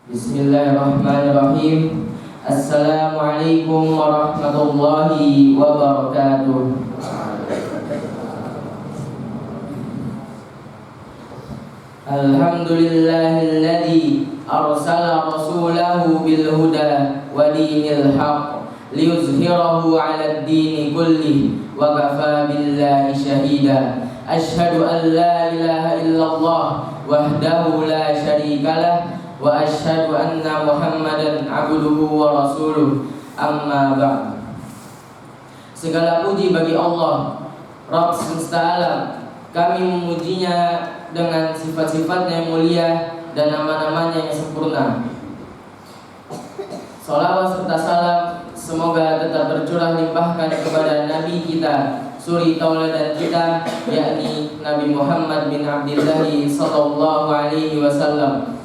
Bismillahirrahmanirrahim. Assalamualaikum warahmatullahi wabarakatuh. Alhamdulillahilladzi arsala rasulahu bil huda wa dinil haqq liyuzhirahu 'alad dini kullih wa kafa billahi shahida. Asyhadu an la ilaha illallah wahdahu la syarikalah wa asyhadu anna Muhammadan abduhu wa rasuluh. Amma ba'd. Segala puji bagi Allah, Rabb semesta alam. Kami memujinya dengan sifat-sifatnya yang mulia dan nama-namanya yang sempurna. Salawat serta salam semoga tetap tercurah limpahkan kepada Nabi kita, suri tauladan kita, yakni Nabi Muhammad bin Abdullah sallallahu alaihi wasallam,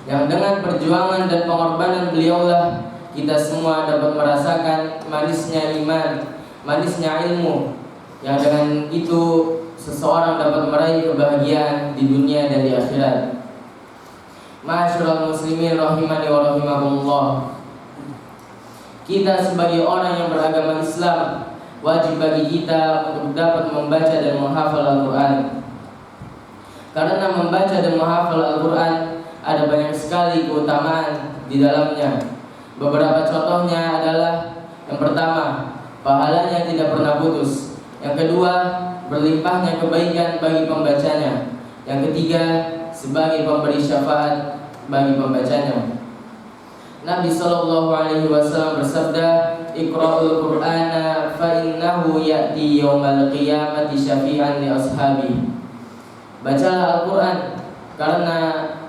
yang dengan perjuangan dan pengorbanan beliaulah kita semua dapat merasakan manisnya iman, manisnya ilmu, yang dengan itu seseorang dapat meraih kebahagiaan di dunia dan di akhirat. Ma'asyiral muslimin rahimani wa rahimakumullah. Kita sebagai orang yang beragama Islam, wajib bagi kita untuk dapat membaca dan menghafal Al-Quran. Karena membaca dan menghafal Al-Quran ada banyak sekali keutamaan di dalamnya. Beberapa contohnya adalah: yang pertama, pahalanya tidak pernah putus. Yang kedua, berlimpahnya kebaikan bagi pembacanya. Yang ketiga, sebagai pemberi syafaat bagi pembacanya. Nabi sallallahu alaihi wasallam bersabda, "Iqra'ul Qur'ana fa innahu ya'ti yaumal qiyamati syafi'an li ashabi." Bacalah Al-Qur'an karena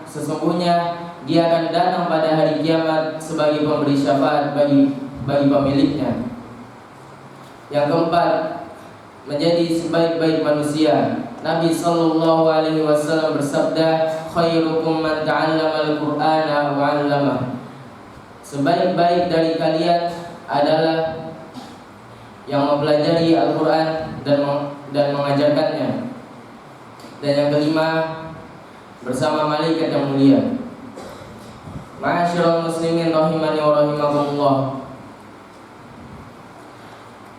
sesungguhnya dia akan datang pada hari kiamat sebagai pemberi syafaat bagi pemiliknya. Yang keempat, menjadi sebaik-baik manusia. Nabi sallallahu alaihi wasallam bersabda, "Khairukum man ta'allama al-Qur'ana wa 'allamah." Sebaik-baik dari kalian adalah yang mempelajari Al-Qur'an dan mengajarkannya. Dan yang kelima, bersama malaikat yang mulia. Ma'asyiral muslimin rahimani wa rahimakumullah.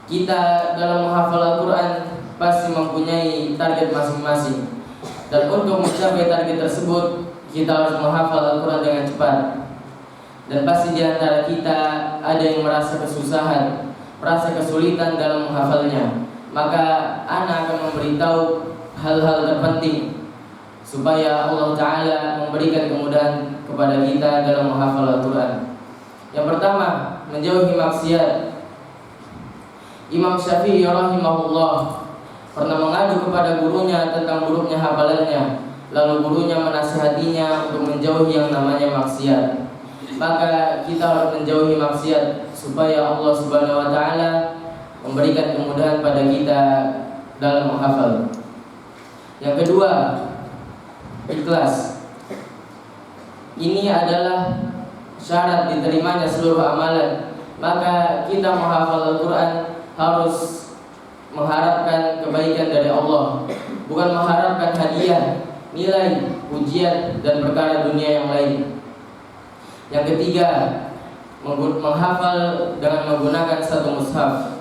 Kita dalam menghafal Al-Quran pasti mempunyai target masing-masing. Dan untuk mencapai target tersebut, kita harus menghafal Al-Quran dengan cepat. Dan pasti di antara kita ada yang merasa kesusahan, merasa kesulitan dalam menghafalnya. Maka ana akan memberitahu hal-hal terpenting supaya Allah Ta'ala memberikan kemudahan kepada kita dalam menghafal Al-Quran. Yang pertama, menjauhi maksiat. Imam Syafi'i rahimahullah pernah mengadu kepada gurunya tentang buruknya hafalannya. Lalu gurunya menasihatinya untuk menjauhi yang namanya maksiat. Maka kita harus menjauhi maksiat supaya Allah Subhanahu wa Ta'ala memberikan kemudahan pada kita dalam menghafal. Yang kedua, ikhlas. Ini adalah syarat diterimanya seluruh amalan. Maka kita menghafal Al-Quran harus mengharapkan kebaikan dari Allah, bukan mengharapkan hadiah, nilai, pujian, dan perkara dunia yang lain. Yang ketiga, menghafal dengan menggunakan satu mushaf.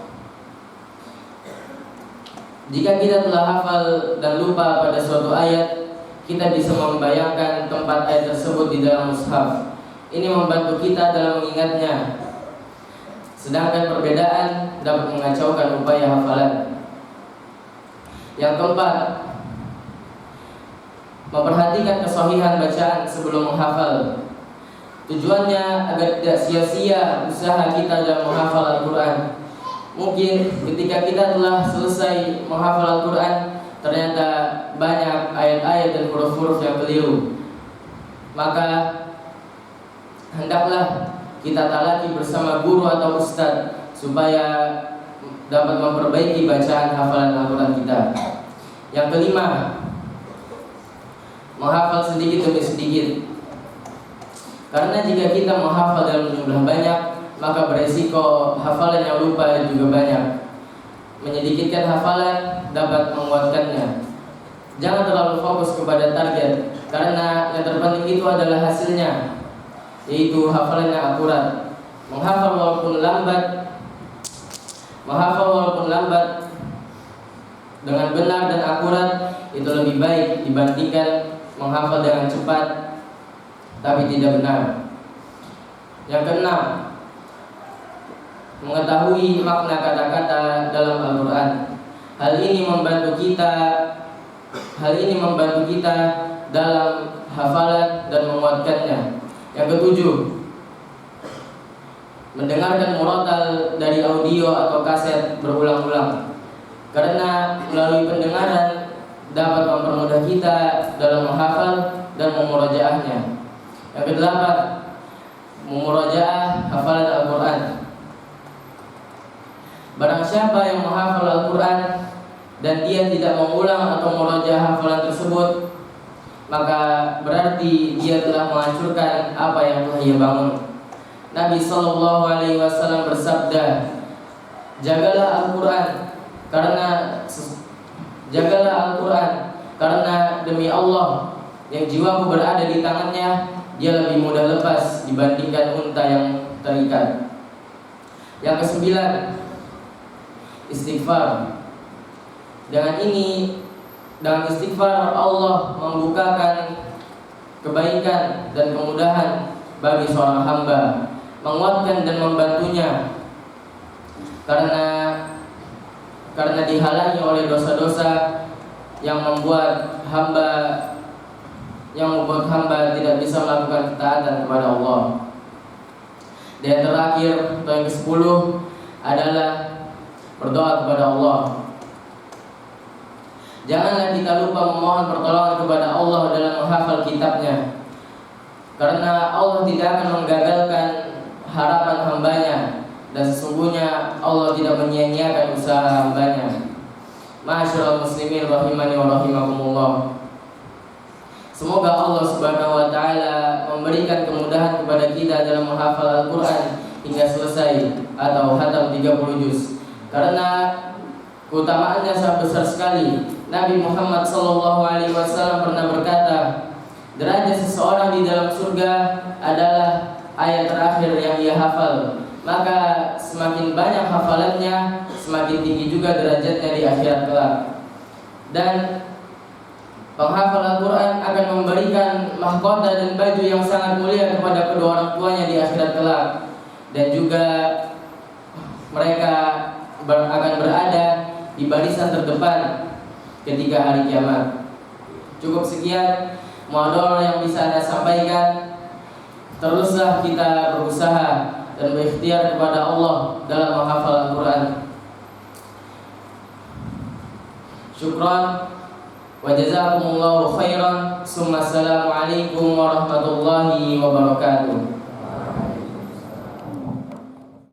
Jika kita telah hafal dan lupa pada suatu ayat, kita bisa membayangkan tempat ayat tersebut di dalam mushaf. Ini membantu kita dalam mengingatnya. Sedangkan perbedaan dapat mengacaukan upaya hafalan. Yang keempat, memperhatikan kesahihan bacaan sebelum menghafal. Tujuannya agar tidak sia-sia usaha kita dalam menghafal Al-Quran. Mungkin ketika kita telah selesai menghafal Al-Quran, ternyata banyak ayat-ayat dan huruf-huruf yang keliru. Maka hendaklah kita talaki bersama guru atau ustadz supaya dapat memperbaiki bacaan hafalan Al-Quran kita. Yang kelima, menghafal sedikit demi sedikit. Karena jika kita menghafal dalam jumlah banyak, maka beresiko hafalan yang lupa juga banyak. Menyedikitkan hafalan dapat menguatkannya. Jangan terlalu fokus kepada target, karena yang terpenting itu adalah hasilnya, yaitu hafalan yang akurat. Menghafal walaupun lambat dengan benar dan akurat itu lebih baik dibandingkan menghafal dengan cepat tapi tidak benar. Yang keenam, mengetahui makna kata-kata dalam Al-Quran. Hal ini membantu kita dalam hafalan dan menguatkannya. Yang ketujuh, mendengarkan murotal dari audio atau kaset berulang-ulang, karena melalui pendengaran dapat mempermudah kita dalam menghafal dan memurojaahnya. Yang kedelapan, memurojaah hafalan Al-Quran. Barang siapa yang menghafal Al-Quran dan dia tidak mengulang atau memurojaah hafalan tersebut, maka berarti dia telah menghancurkan apa yang telah ia bangun. Nabi SAW bersabda, jagalah Al-Quran karena demi Allah yang jiwaku berada di tangannya, dia lebih mudah lepas dibandingkan unta yang terikat. Yang kesembilan, istighfar. Dengan istighfar Allah membukakan kebaikan dan kemudahan bagi seorang hamba, menguatkan dan membantunya karena dihalangi oleh dosa-dosa yang membuat hamba tidak bisa melakukan ketaatan kepada Allah. Dan yang terakhir atau yang ke-10 adalah berdoa kepada Allah. Janganlah kita lupa memohon pertolongan kepada Allah dalam menghafal kitabnya, karena Allah tidak akan menggagalkan harapan hambanya, dan sesungguhnya Allah tidak menyia-nyiakan usaha hambanya. Ma'asyiral muslimin rahimani wa rahimakumullah. Semoga Allah Subhanahu wa taala memberikan kemudahan kepada kita dalam menghafal Al-Qur'an hingga selesai atau khatam 30 juz. Karena keutamaannya sangat besar sekali. Nabi Muhammad SAW pernah berkata, derajat seseorang di dalam surga adalah ayat terakhir yang ia hafal. Maka semakin banyak hafalannya, semakin tinggi juga derajatnya di akhirat kelak. Dan penghafal Al-Quran akan memberikan mahkota dan baju yang sangat mulia kepada kedua orang tuanya di akhirat kelak. Dan juga mereka akan berada di barisan terdepan ketika hari kiamat. Cukup sekian modal yang bisa Anda sampaikan. Teruslah kita berusaha dan berikhtiar kepada Allah dalam menghafal Al-Quran. Syukran wa jazakumullahu khairan. Assalamualaikum warahmatullahi wabarakatuh.